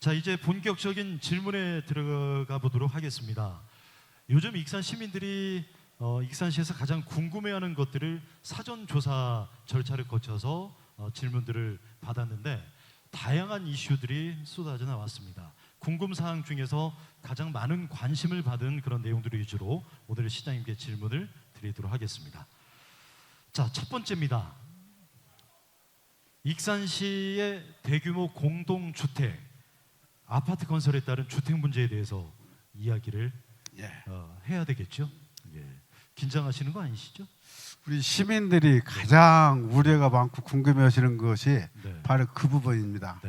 자, 이제 본격적인 질문에 들어가 보도록 하겠습니다. 요즘 익산 시민들이 익산시에서 가장 궁금해하는 것들을 사전 조사 절차를 거쳐서 질문들을 받았는데 다양한 이슈들이 쏟아져 나왔습니다. 궁금 사항 중에서 가장 많은 관심을 받은 그런 내용들 위주로 오늘 시장님께 질문을 드리도록 하겠습니다. 자, 첫 번째입니다. 익산시의 대규모 공동주택, 아파트 건설에 따른 주택 문제에 대해서 이야기를 해야 되겠죠. 긴장하시는 거 아니시죠? 우리 시민들이 가장 우려가 많고 궁금해하시는 것이 바로 그 부분입니다.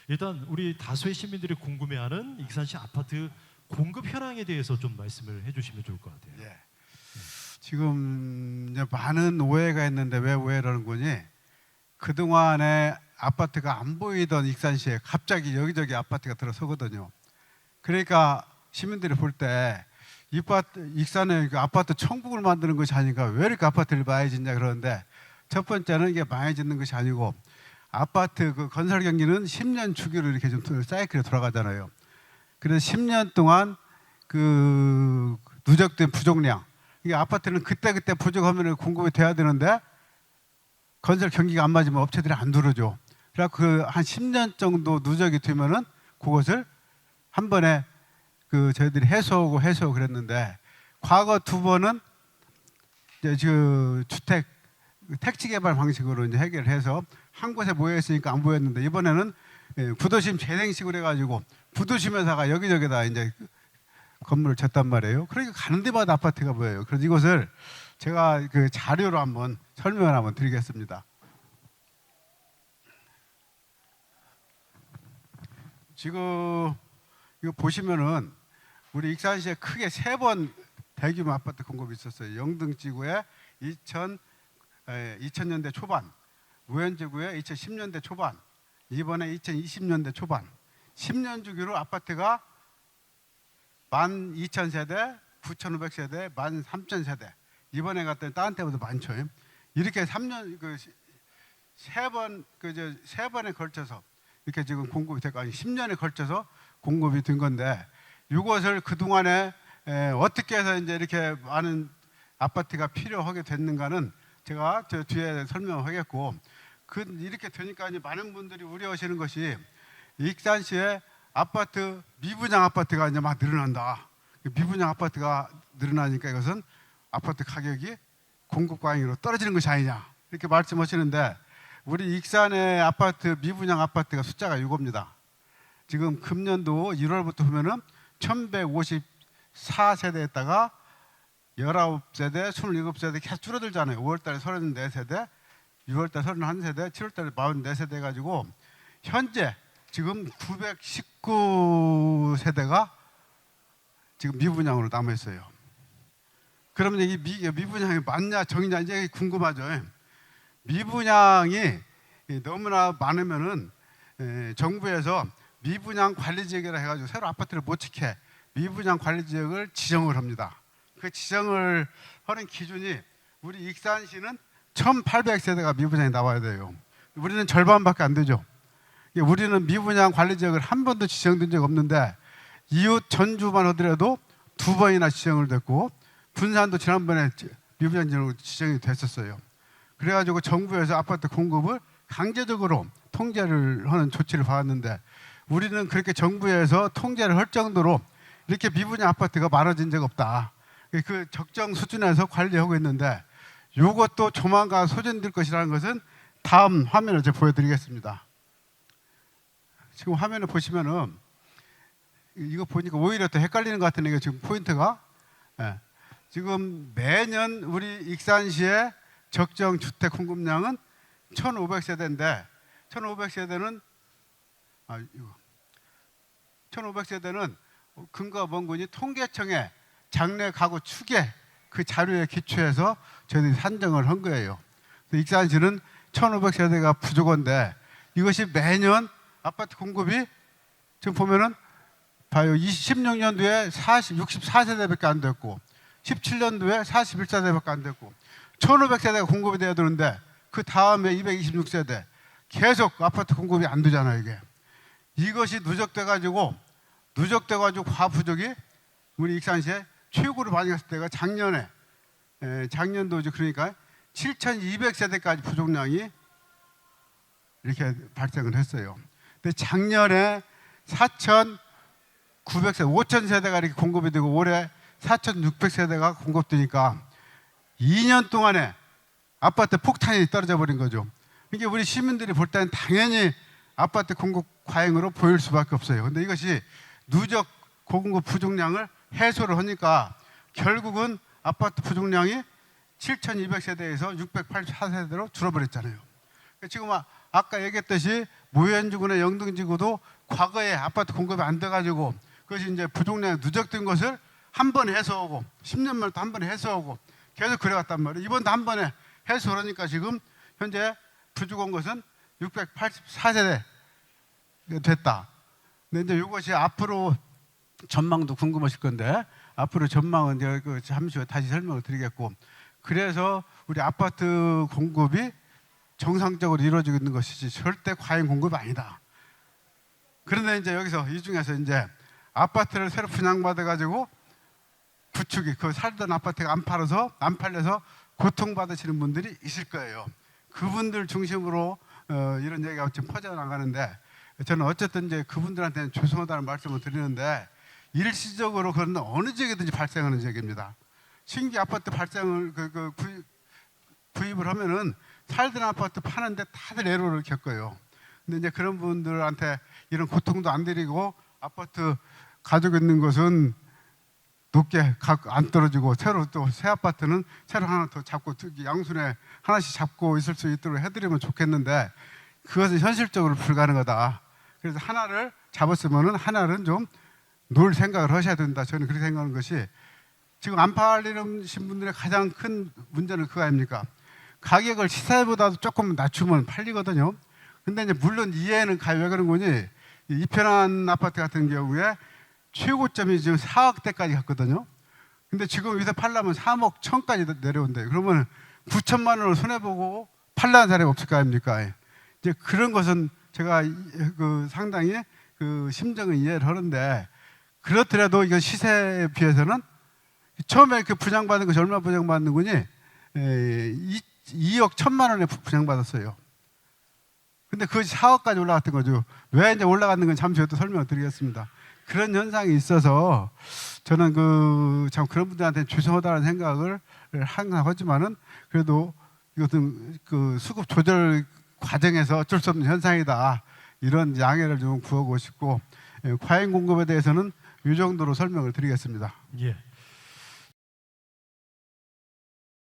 일단 우리 다수의 시민들이 궁금해하는 익산시 아파트 공급 현황에 대해서 좀 말씀을 해주시면 좋을 것 같아요. 지금 이제 많은 오해가 있는데 왜 오해라는 거니? 그동안에 아파트가 안 보이던 익산시에 갑자기 여기저기 아파트가 들어서거든요. 그러니까 시민들이 볼 때 익산에 아파트 천국을 만드는 것이 아닌가, 왜 이렇게 아파트를 많이 짓냐 그러는데, 첫 번째는 이게 많이 짓는 것이 아니고 아파트 그 건설 경기는 10년 주기로 이렇게 좀 사이클에 돌아가잖아요. 그래서 10년 동안 그 누적된 부족량, 이게 아파트는 그때그때 부족하면 공급이 돼야 되는데 건설 경기가 안 맞으면 업체들이 안 들어오죠. 그래서 그 한 10년 정도 누적이 되면은 그것을 한 번에 그 저희들이 해소하고 그랬는데, 과거 두 번은 이제 그 주택 택지 개발 방식으로 이제 해결해서 한 곳에 모여 있으니까 안 보였는데, 이번에는 구도심 재생식으로 해가지고 구도심 회사가 여기저기다 이제 건물을 졌단 말이에요. 그러니까 가는 데마다 아파트가 보여요. 그래서 이것을 제가 그 자료로 한번 설명을 한번 드리겠습니다. 지금 이거 보시면은 우리 익산시에 크게 3번 대규모 아파트 공급이 있었어요. 영등지구에 2000년대 초반, 우현지구에 2010년대 초반, 이번에 2020년대 초반, 10년 주기로 아파트가 12,000세대, 9,500세대, 13,000세대. 이번에 갔더니 다른 때보다 많죠. 이렇게 3년 세 번에 걸쳐서 이렇게 지금 공급이 됐고, 아니 10년에 걸쳐서 공급이 된 건데, 이것을 그 동안에 어떻게 해서 이제 이렇게 많은 아파트가 필요하게 됐는가는 제가 저 뒤에 설명하겠고, 이렇게 되니까 이제 많은 분들이 우려하시는 것이 익산시에 아파트 미분양 아파트가 이제 막 늘어난다. 미분양 아파트가 늘어나니까 이것은 아파트 가격이 공급 과잉으로 떨어지는 것이 아니냐, 이렇게 말씀하시는데, 우리 익산의 아파트 미분양 아파트가 숫자가 이겁니다. 지금 금년도 1월부터 보면은 1154세대였다가 19세대, 27세대 계속 줄어들잖아요. 5월달에 34세대, 6월달에 31세대, 7월달에 44세대 가지고 현재 지금 919세대가 지금 미분양으로 남아 있어요. 그러면 이 미분양이 맞냐 정이냐 이제 궁금하죠. 미분양이 너무나 많으면은 정부에서 미분양 관리지역이라 해가지고 새로 아파트를 못 짓게 미분양 관리지역을 지정을 합니다. 그 지정을 하는 기준이 우리 익산시는 1,800세대가 미분양이 나와야 돼요. 우리는 절반밖에 안 되죠. 우리는 미분양 관리지역을 한 번도 지정된 적 없는데, 이웃 전주만 하더라도 2번이나 지정을 됐고, 분산도 지난번에 미분양 지역으로 지정이 됐었어요. 그래가지고 정부에서 아파트 공급을 강제적으로 통제를 하는 조치를 받았는데, 우리는 그렇게 정부에서 통제를 할 정도로 이렇게 미분양 아파트가 많아진 적 없다. 그 적정 수준에서 관리하고 있는데, 이것도 조만간 소진될 것이라는 것은 다음 화면을 제가 보여드리겠습니다. 지금 화면을 보시면은 이거 보니까 오히려 더 헷갈리는 것 같은데, 지금 포인트가 지금 매년 우리 익산시의 적정 주택 공급량은 1,500세대인데 1,500세대는 근거가 뭔 거니? 통계청의 장래 가구 추계 그 자료에 기초해서 저희들이 산정을 한 거예요. 익산시는 1,500세대가 부족한데, 이것이 매년 아파트 공급이 지금 보면은 봐요. 16년도에 64세대밖에 안 됐고, 17년도에 41세대밖에 안 됐고, 1,500세대가 공급이 돼야 되는데 그 다음에 226세대 계속 아파트 공급이 안 되잖아요. 이게 이것이 누적돼가지고 과부족이 우리 익산시에 최고로 많이 갔을 때가 작년도 그러니까 7,200세대까지 부족량이 이렇게 발생을 했어요. 근데 작년에 4,900세대, 5,000세대가 이렇게 공급이 되고 올해 4,600세대가 공급되니까 2년 동안에 아파트 폭탄이 떨어져 버린 거죠. 이게 우리 시민들이 볼 때는 당연히 아파트 공급 과잉으로 보일 수밖에 없어요. 근데 이것이 누적 고공급 부족량을 해소를 하니까 결국은 아파트 부족량이 7,200세대에서 684세대로 줄어버렸잖아요. 지금 아까 얘기했듯이 무현지구나 영등지구도 과거에 아파트 공급이 안 돼가지고 그것이 이제 부족량이 누적된 것을 한 번에 해소하고 10년 만에 또 한 번에 해소하고 계속 그래왔단 말이에요. 이번도 한 번에 해소를 하니까 지금 현재 부족한 것은 684세대 됐다. 근데 이제 이것이 앞으로 전망도 궁금하실 건데 앞으로 전망은 제가 잠시 후에 다시 설명을 드리겠고, 그래서 우리 아파트 공급이 정상적으로 이루어지고 있는 것이지 절대 과잉 공급이 아니다. 그런데 이제 여기서 이 중에서 이제 아파트를 새로 분양받아 가지고 구축이 그 살던 아파트가 안 팔려서 고통받으시는 분들이 있을 거예요. 그분들 중심으로 이런 얘기가 지금 퍼져나가는데 저는 어쨌든 이제 그분들한테는 죄송하다는 말씀을 드리는데 일시적으로 그런 어느 지역이든지 발생하는 지역입니다. 신규 아파트 발생을 구입을 하면은 살던 아파트 파는데 다들 애로를 겪어요. 근데 이제 그런 분들한테 이런 고통도 안 드리고 아파트 가지고 있는 것은 높게 안 떨어지고 새로 또 새 아파트는 새로 하나 더 잡고 양순에 하나씩 잡고 있을 수 있도록 해드리면 좋겠는데 그것은 현실적으로 불가능하다. 그래서 하나를 잡았으면은 하나는 좀 놓을 생각을 하셔야 된다. 저는 그렇게 생각하는 것이 지금 안 팔리는 분들의 가장 큰 문제는 그거 아닙니까? 가격을 시세보다도 조금 낮추면 팔리거든요. 근데 이제 물론 이해는 가요. 왜 그런 거니? 이편한 아파트 같은 경우에 최고점이 지금 4억대까지 갔거든요. 근데 지금 여기서 팔려면 3억 1천까지 내려온대요. 그러면 9천만 원을 손해보고 팔라는 사람이 없을 거 아닙니까? 이제 그런 것은 제가 상당히 심정은 이해를 하는데 그렇더라도 이거 시세에 비해서는 처음에 분양받은 것이 얼마 분양받는 거니? 2억 1천만 원에 분양받았어요. 근데 그것이 4억까지 올라갔던 거죠. 왜 이제 올라갔는 건 잠시 후에 또 설명을 드리겠습니다. 그런 현상이 있어서 저는 참 그런 분들한테 죄송하다는 생각을 항상 하지만은 그래도 이것은 수급 조절 과정에서 어쩔 수 없는 현상이다. 이런 양해를 좀 구하고 싶고 과잉 공급에 대해서는 이 정도로 설명을 드리겠습니다. 예.